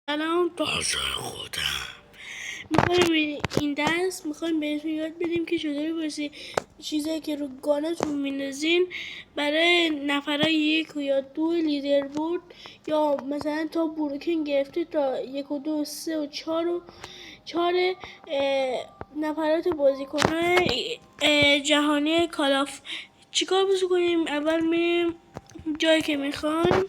سلام بازار خودم. میخوایم این درس میخوایم بهتون یاد بدیم که چطوری واسه چیزایی که رو گانتون میندازین برای نفرای 1 یا 2 لیدر بورد یا مثلا تا بروکن گرفته تا 1 و 2 و 3 و 4 و 4 نفرات بازیکنان جهانی کالاف چیکار کنیم؟ اول میریم جایی که میخوایم